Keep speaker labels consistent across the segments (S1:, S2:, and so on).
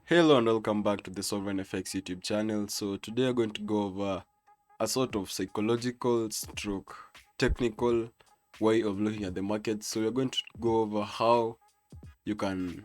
S1: Hello and welcome back to the Sovrenfx YouTube channel. So today we're going to go over a sort of psychological stroke technical way of looking at the market. So we're going to go over how you can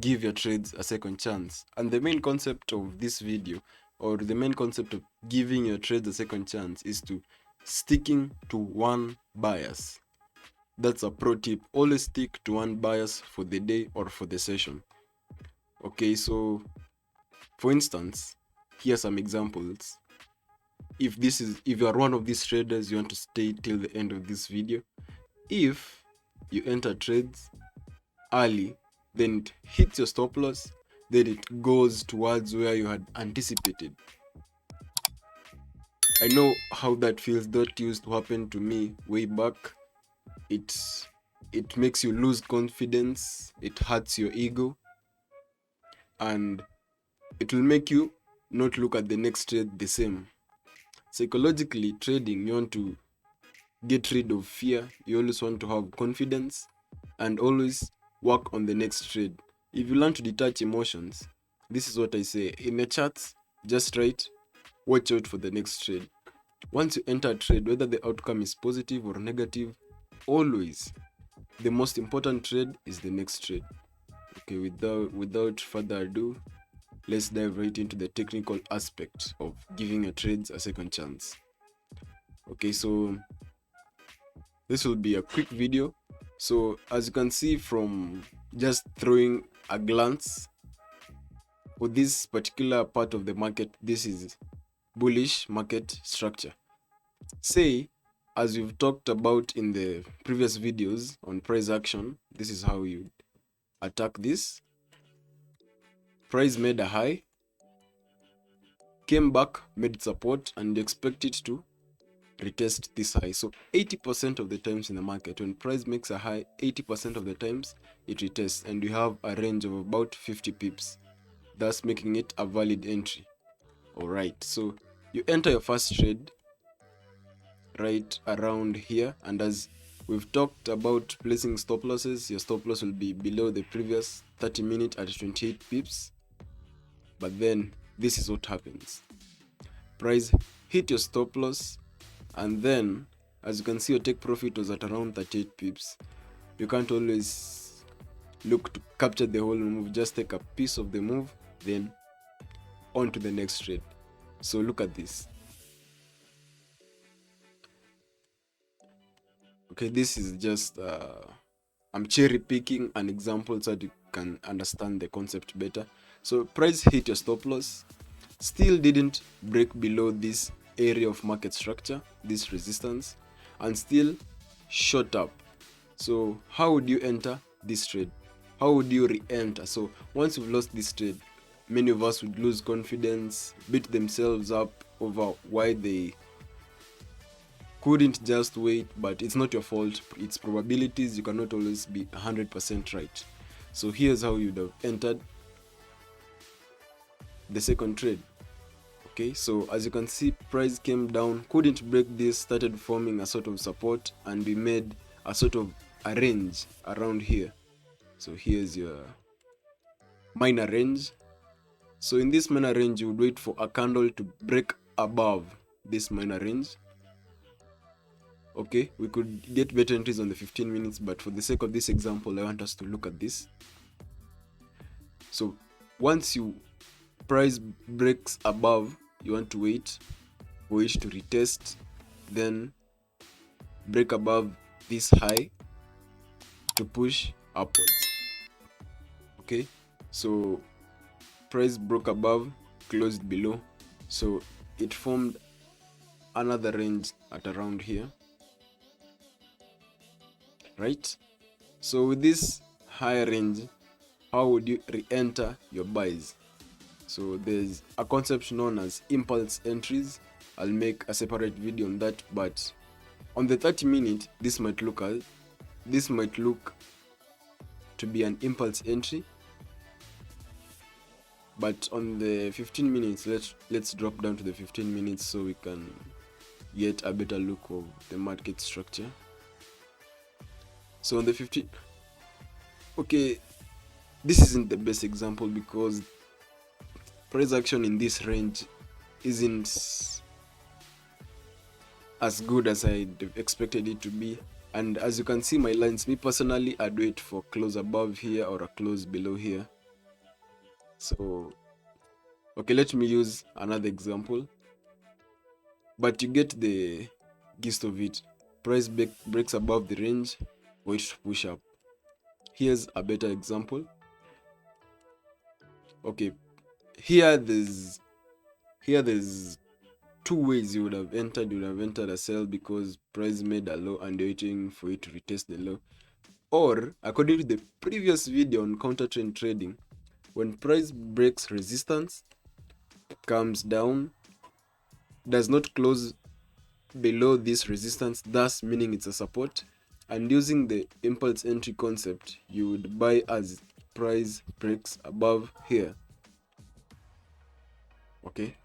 S1: give your trades a second chance. And the main concept of this video, or the main concept of giving your trades a second chance, is to sticking to one bias. That's a pro tip. Always stick to one bias for the day or for the session. Okay, so for instance, here are some examples. If you are one of these traders, you want to stay till the end of this video. If you enter trades early, then it hits your stop loss, then it goes towards where you had anticipated. I know how that feels. That used to happen to me way back. It makes you lose confidence, it hurts your ego, and it will make you not look at the next trade the same. Psychologically, trading, you want to get rid of fear. You always want to have confidence and always work on the next trade. If you learn to detach emotions, this is what I say in the charts, just write, watch out for the next trade. Once you enter a trade, whether the outcome is positive or negative, always the most important trade is the next trade. Okay, without further ado, let's dive right into the technical aspect of giving your trades a second chance. Okay, so this will be a quick video. So as you can see from just throwing a glance, for this particular part of the market, this is bullish market structure. Say, as we've talked about in the previous videos on price action, this is how you attack this. Price made a high, came back, made support, and you expect it to retest this high. So 80% of the times in the market, when price makes a high, 80% of the times it retests, and we have a range of about 50 pips, thus making it a valid entry. All right, so you enter your first trade right around here, and as we've talked about placing stop losses, your stop loss will be below the previous 30-minute at 28 pips. But then this is what happens. Price hit your stop loss, and then as you can see, your take profit was at around 38 pips. You can't always look to capture the whole move, just take a piece of the move, then on to the next trade. So look at this. Okay, this is just I'm cherry picking an example so that you can understand the concept better. So price hit your stop loss, still didn't break below this area of market structure, this resistance, and still shot up. So how would you enter this trade? How would you re-enter? So once you've lost this trade, many of us would lose confidence, beat themselves up over why they couldn't just wait. But it's not your fault, it's probabilities. You cannot always be 100% right. So here's how you'd have entered the second trade. Okay, so as you can see, price came down, couldn't break this, started forming a sort of support, and we made a sort of a range around here. So here's your minor range. So in this minor range, you would wait for a candle to break above this minor range. Okay, we could get better entries on the 15 minutes, but for the sake of this example, I want us to look at this. So once you price breaks above, you want to wait for it to retest, then break above this high to push upwards. Okay, so price broke above, closed below, so it formed another range at around here, right? So with this higher range, how would you re-enter your buys? So there's a concept known as impulse entries. I'll make a separate video on that, but on the 30-minute, this might look to be an impulse entry. But on the 15 minutes, let's drop down to the 15 minutes so we can get a better look of the market structure. So on the 15, okay, this isn't the best example because price action in this range isn't as good as I expected it to be. And as you can see my lines, me personally, I'd wait for close above here or a close below here. So okay, let me use another example, but you get the gist of it. Price breaks above the range, wait to push up. Here's a better example. Okay, here there's two ways you would have entered. You would have entered a sell because price made a low and you're waiting for it to retest the low. Or according to the previous video on counter trend trading, when price breaks resistance, comes down, does not close below this resistance, thus meaning it's a support, and using the impulse entry concept, you would buy as price breaks above here. Okay,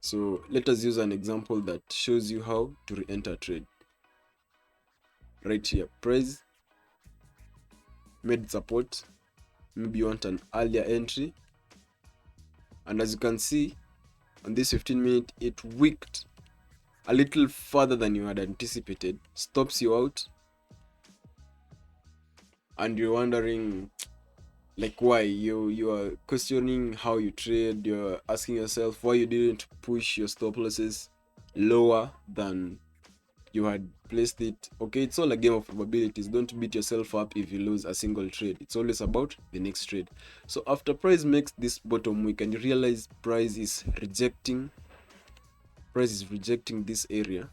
S1: so let us use an example that shows you how to re-enter trade. Right here, price made support, maybe you want an earlier entry, and as you can see on this 15-minute, it wicked a little further than you had anticipated, stops you out, and you're wondering like why. You are questioning how you trade. You're asking yourself why you didn't push your stop losses lower than you had placed it. Okay, it's all a game of probabilities. Don't beat yourself up if you lose a single trade. It's always about the next trade. So after price makes this bottom wick and you realize price is rejecting this area,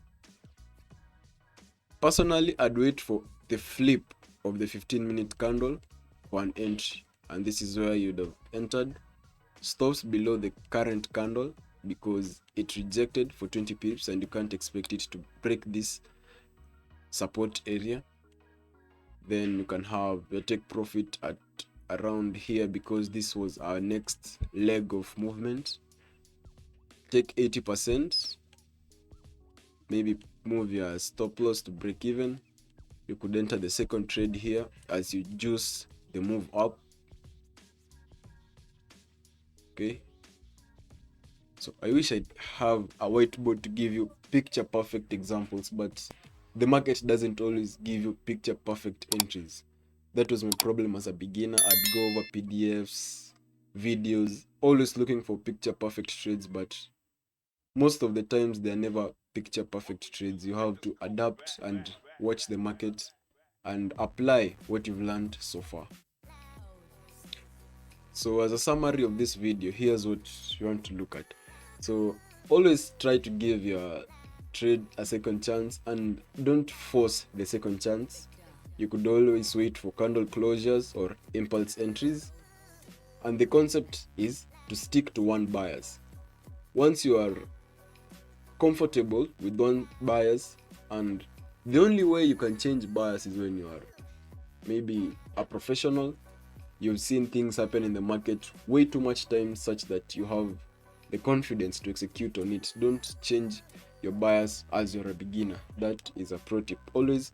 S1: personally I'd wait for the flip of the 15-minute candle for an entry, and this is where you'd have entered. Stops below the current candle because it rejected for 20 pips and you can't expect it to break this support area. Then you can have your take profit at around here because this was our next leg of movement. Take 80%, maybe move your stop loss to break even. You could enter the second trade here as you juice the move up. Okay, so I wish I'd have a whiteboard to give you picture perfect examples, but the market doesn't always give you picture perfect entries. That was my problem as a beginner. I'd go over PDFs, videos, always looking for picture perfect trades, but most of the times they're never picture perfect trades. You have to adapt and watch the market and apply what you've learned so far. So as a summary of this video, here's what you want to look at. So always try to give your trade a second chance and don't force the second chance. You could always wait for candle closures or impulse entries, and the concept is to stick to one bias. Once you are comfortable with one bias, and the only way you can change bias is when you are maybe a professional, you've seen things happen in the market way too much time such that you have the confidence to execute on it. Don't change your bias as you're a beginner. That is a pro tip always.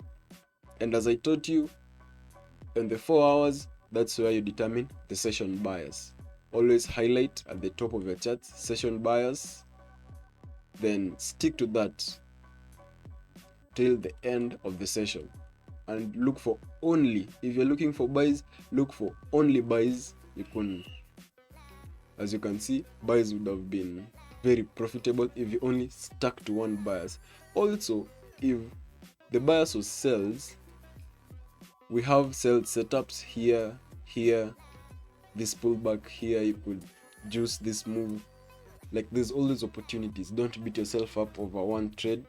S1: And as I taught you in the 4 hours, that's where you determine the session bias. Always highlight at the top of your chart session bias, then stick to that till the end of the session, and look for only, if you're looking for buys, look for only buys. You can, as you can see, buys would have been very profitable if you only stuck to one bias. Also, if the bias was sells, we have sell setups here, this pullback here, you could juice this move. Like, there's always opportunities. Don't beat yourself up over one trade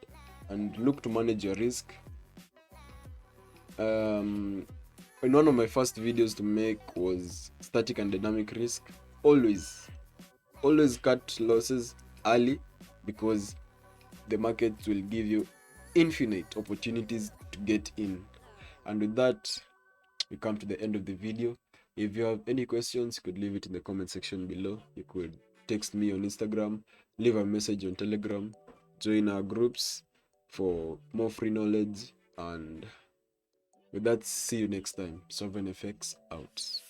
S1: and look to manage your risk. In one of my first videos to make was static and dynamic risk. Always cut losses early because the market will give you infinite opportunities to get in. And with that, we come to the end of the video. If you have any questions, you could leave it in the comment section below. You could text me on Instagram, leave a message on Telegram, join our groups for more free knowledge, and with that, see you next time. Sovrenfx out.